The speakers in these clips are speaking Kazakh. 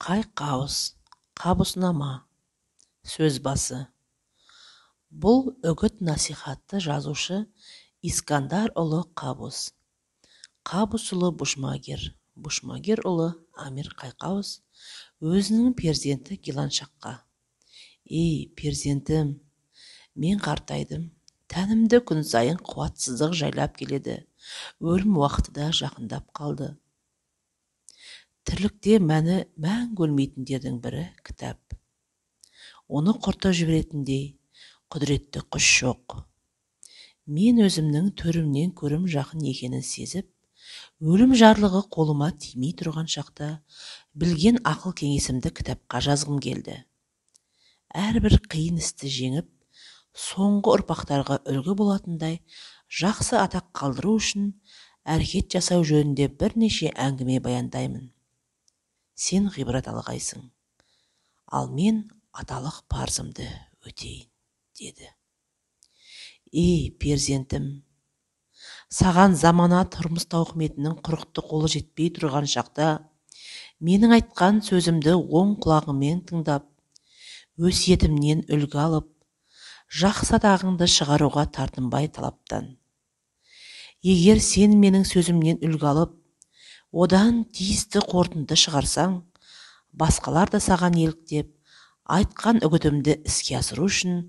Қай қауыс, қабусынама. Сөз басы. Бұл үгіт насихатты жазушы Искандар ұлы Қабус. Қабус ұлы Бушмагир, Бушмагир ұлы Амир Қайқауыс өзінің перзенті Гиланшаққа: «Ей, перзентім, мен қартайдым, тәнімді күн сайын қуатсыздық жайлап келеді, өлім уақыты да жақындап қалды. Тірлікте мәні мәңгі өлмейтіндердің бірі кітап. Оны құртып жіберетіндей құдіретті күш жоқ. Мен өзімнің төрімнен көрім жақын екенін сезіп, өлім жарлығы қолыма тимей тұрған шақта білген ақыл кеңесімді кітапқа жазғым келді. Әрбір қиын істі жеңіп, соңғы ұрпақтарға үлгі болатындай жақсы атақ қалдыру үшін әрекет жасау жөнінде бірнеше әңгіме баяндаймын. Сен ғибрат алғайсың, ал мен аталық парызымды өтейін», деді. «Ей, перзентім, саған замана тұрмыс тауқыметінің құрықты қолы жетпей тұрған шақта менің айтқан сөзімді оң құлағымен тыңдап, өсиетімнен үлгі алып, жақсы атағыңды шығаруға тартынбай талаптан. Егер сен менің сөзімнен үлгі алып, одан тиісті қорытынды шығарсаң, басқалар да саған еліктеп, айтқан үгітімді іске асыру үшін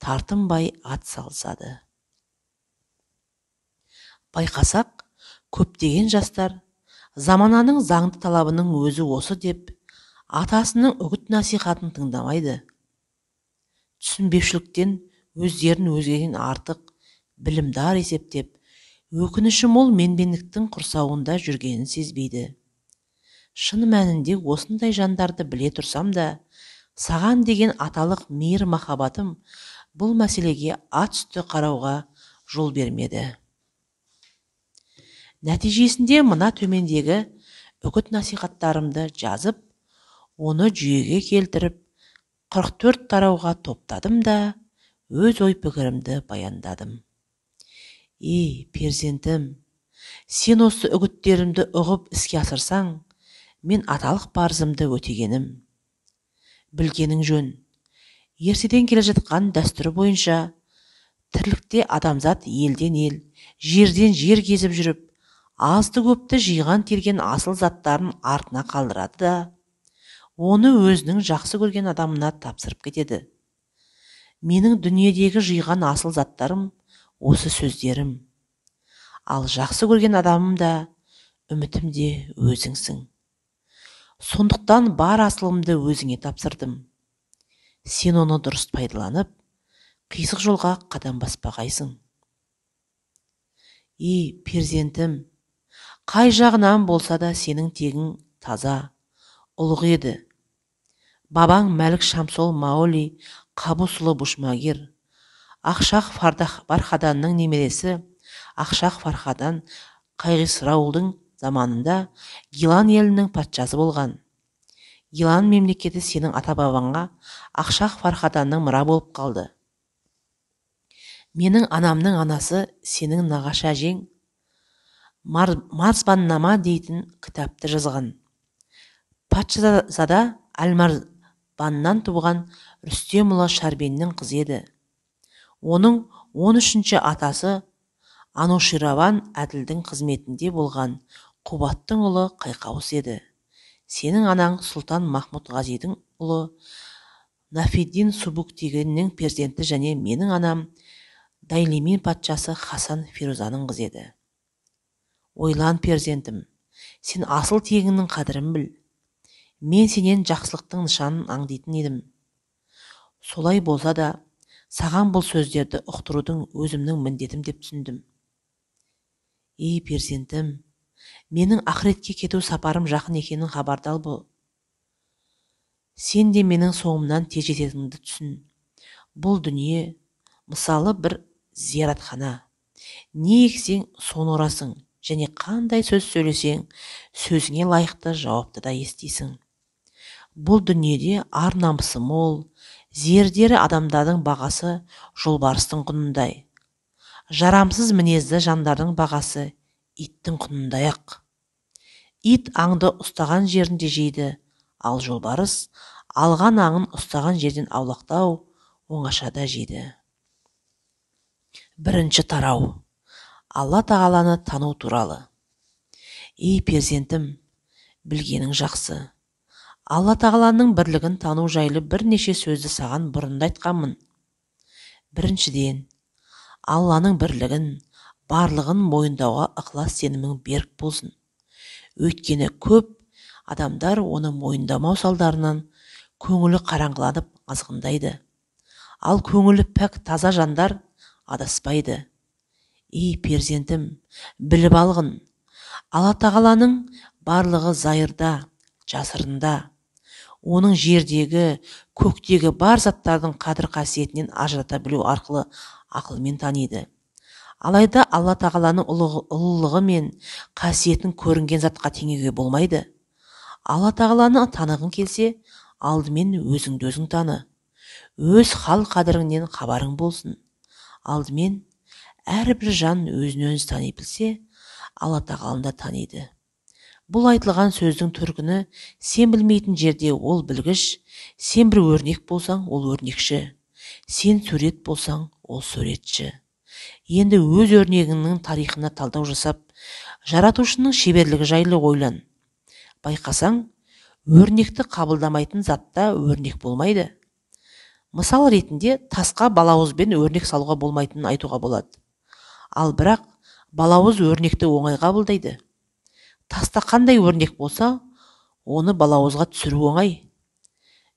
тартынбай ат салысады». Байқасақ, көптеген жастар замананың заңды талабының өзі осы деп, атасының үгіт насихатын тыңдамайды. Түсінбеушіліктен өздерін өзгеден артық, білімдар есептеп, өкініші мол менмендіктің құрсауында жүргенін сезбейді. Шын мәнінде осындай жандарды біле тұрсам да, саған деген аталық мейір махаббатым бұл мәселеге ат үсті қарауға жол бермеді. Нәтижесінде мына төмендегі үгіт насихаттарымды жазып, оны жүйеге келтіріп, 44 тарауға топтадым да, өз ой пікірімді баяндадым. «Ей, перзентім, сен осы үгіттерімді ұғып іске асырсаң, мен аталық парызымды өтегенім. Білгенің жөн, ертеден келе жатқан дәстүрі бойынша, тірлікте адамзат елден ел, жерден жер кезіп жүріп, азды көпті жиған терген асыл заттарын артына қалдырады да, оны өзінің жақсы көрген адамына тапсырып кетеді. Менің дүниедегі жиған асыл заттарым осы сөздерім. Ал жақсы көрген адамым да, үмітім де өзіңсің. Сондықтан бар асылымды өзіңе тапсырдым. Сен оны дұрыс пайдаланып, қисық жолға қадам баспағайсың. Ей, перзентім, қай жағынан болса да сенің тегің таза, ұлық еді. Бабаң Мәлік Шамсол Маули Қабус ұлы Бушмагир, Ақшақ Фархаданның немересі Ақшақ Фархадан Қайғисыраулдың заманында Гилан елінің патшасы болған. Гилан мемлекеті сенің ата-бабаңа Ақшақ Фархаданның мұра болып қалды. Менің анамның анасы сенің нағашы әжең Марзбаннама дейтін кітапты жазған. Патшазада Әл-Марзбаннан туған Рүстем ұлы Шарбеннің қызы еді. Оның 13-ші атасы Анушираван әділдің қызметінде болған Қубаттың ұлы Қайқауыс еді. Сенің анаң Сұлтан Махмұд Ғазидің ұлы Нафиддин Субуктигиннің перзенті және менің анам Дайлимин патшасы Хасан Фирузаның қызы еді. Ойлан, перзентім, сен асыл тегіңнің қадірін біл. Мен сенен жақсылықтың нышанын аңдитын едім. Солай болса да, саған бұл сөздерді ұқтырудың өзімнің міндетім деп түсіндім. Ей, перзентім, менің ақыретке кету сапарым жақын екенін хабардар бол. Сен де менің соңымнан тез жететініңді түсін. Бұл дүние, мысалы бір зияратхана. Не ексең, соны орасың, және қандай сөз сөйлесең, сөзіңе лайықты жауапты да естисің. Бұл дүниеде ар намысы мол, зердері адамдардың бағасы жолбарыстың құнындай. Жарамсыз мінезді жандардың бағасы иттің құнындай ақ. Ит аңды ұстаған жерінде жейді, Ал жолбарыс алған аңын ұстаған жерден аулақтау оңашада жейді. Бірінші тарау. Алла тағаланы тану туралы. Ей перзентім, білгенің жақсы. Алла тағаланың бірлігін тану жайлы бірнеше сөзді саған бұрында айтқанмын. Біріншіден, Алланың бірлігін, барлығын мойындауға ықылас сенімің берік болсын. Өйткені көп адамдар оны мойындамау салдарынан көңілі қараңғыланып азғындайды. Ал көңілі пәк таза жандар адаспайды. Ей перзентім, біліп алғын. Алла тағаланың барлығы зайырда, жасырында. Оның жердегі, көктегі бар заттардың қадір қасиетінен ажырата білу арқылы ақылмен таниды. Алайда Алла тағаланың ұлылығы мен қасиетін көрінген затқа теңеуге болмайды. Алла тағаланы танығың келсе, алдымен өзіңді өзің таны. Өз хал қадіріңнен хабарың болсын. Алдымен әрбір жан өзін өзі тани білсе, Алла тағаланы да таниды. Бұл айтылған сөздің төркіні сен білмейтін жерде ол білгіш, сен бір өрнек болсаң, ол өрнекші, сен сурет болсаң, ол суретші. Енді өз өрнегіңнің тарихына талдау жасап, жаратушының шеберлігі жайлы ойлан. Байқасаң, өрнекті қабылдамайтын затта өрнек болмайды. Мысал ретінде тасқа балауызбен өрнек салуға болмайтынын айтуға болады. Ал бірақ балауыз өрнекті оңай қабылдайды. Таста қандай өрнек болса, оны балауызға түсіру оңай.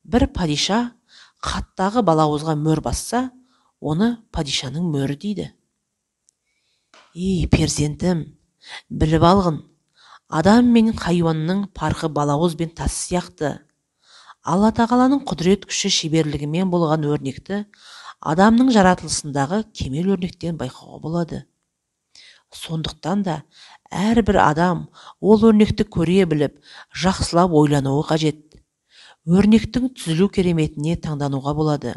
Бір падиша қаттағы балауызға мөр басса, оны падишаның мөрі дейді. Ей перзентім, біліп алғын. Адам мен хайуанның парқы балауыз бен тас сияқты. Алла тағаланың құдірет күші шеберлігімен болған өрнекті адамның жаратылысындағы кемел өрнектен байқауға болады. Сондықтан да әрбір адам ол өрнекті көре біліп, жақсылап ойлануы қажет. Өрнектің түзілу кереметіне таңдануға болады.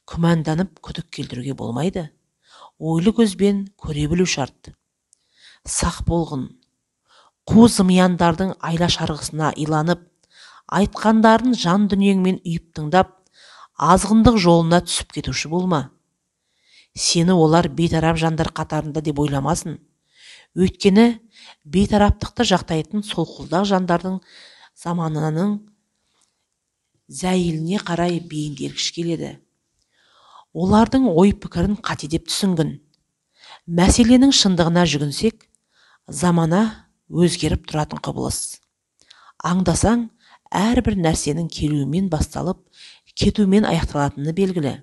Күмәнданып күдік келтіруге болмайды. Ойлы көзбен көре білу шарт. Сақ болғын. Қу зымияндардың айла шарғысына иланып, айтқандарын жан дүниеңмен үйіп тыңдап, азғындық жолына түсіп кетуші болма. Сені олар бейтарап жандар қатарында деп ойламасын. Өйткені бейтараптықты жақтайтын солқылдақ жандардың заманының зәйіліне қарай бейімделгіш келеді. Олардың ой пікірін қате деп түсінгін. Мәселенің шындығына жүгінсек, замана өзгеріп тұратын құбылыс. Аңдасаң, әрбір нәрсенің келуімен басталып, кетумен аяқталатыны белгілі.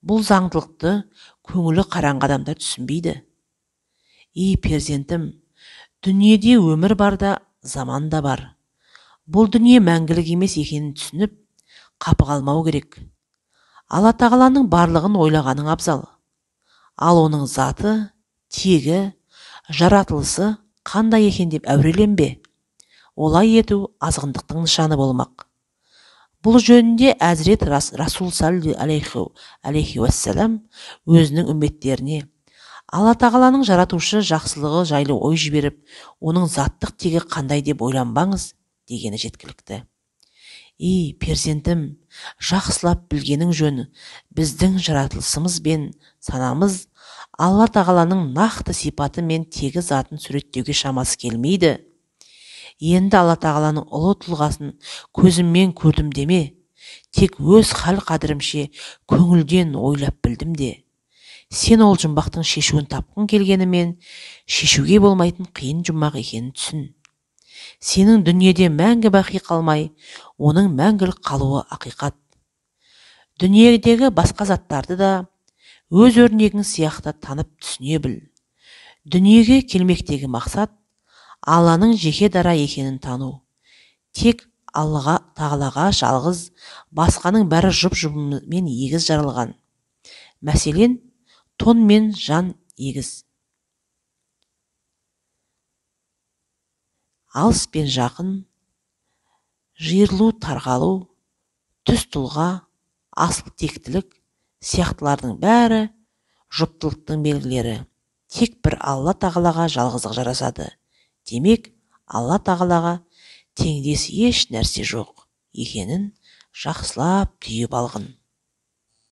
Бұл заңдылықты көңілі қараңғы адамдар түсінбейді. Ей перзентім, дүниеде өмір бар да, заман да бар. Бұл дүние мәңгілік емес екенін түсініп, қапы қалмау керек. Алла тағаланың барлығын ойлағаның абзал. Ал оның заты, тегі, жаратылысы қандай екен деп әуреленбе. Олай ету азғындықтың нышаны болмақ. Бұл жөнінде Әзірет Расул саллаллаху алейхи уассалам өзінің үмметтеріне Алла тағаланың жаратушы жақсылығы жайлы ой жіберіп, оның заттық тегі қандай деп ойланбаңыз дегені жеткілікті. Ей перзентім, жақсылап білгенің жөн, біздің жаратылысымыз бен санамыз Алла тағаланың нақты сипаты мен тегі затын суреттеуге шамасы келмейді. Енді Алла тағаланың ұлы тұлғасын көзіммен көрдім деме, тек өз хал қадірімше көңілден ойлап білдім де. Сен ол жұмбақтың шешуін тапқың келгенімен, шешуге болмайтын қиын жұмбақ екенін түсін. Сенің дүниеде мәңгі бақи қалмай, оның мәңгілік қалуы ақиқат. Дүниедегі басқа заттарды да өз өрнегің сияқты танып түсіне біл. Дүниеге келмектегі мақсат Алланың жеке дара екенін тану. Тек Аллаға тағалаға жалғыз, басқаның бәрі жұп-жұбымен егіз жарылған. Мәселен, тон мен жан егіз. Алыс пен жақын, жиырылу, тарғалу, түс тұлға, асыл тектілік сияқтылардың бәрі жұптылықтың белгілері. Тек бір Алла тағалаға жалғыздық жарасады. Демек, Алла тағалаға теңдес еш нәрсе жоқ. екенін жақсылап түйіп алғын.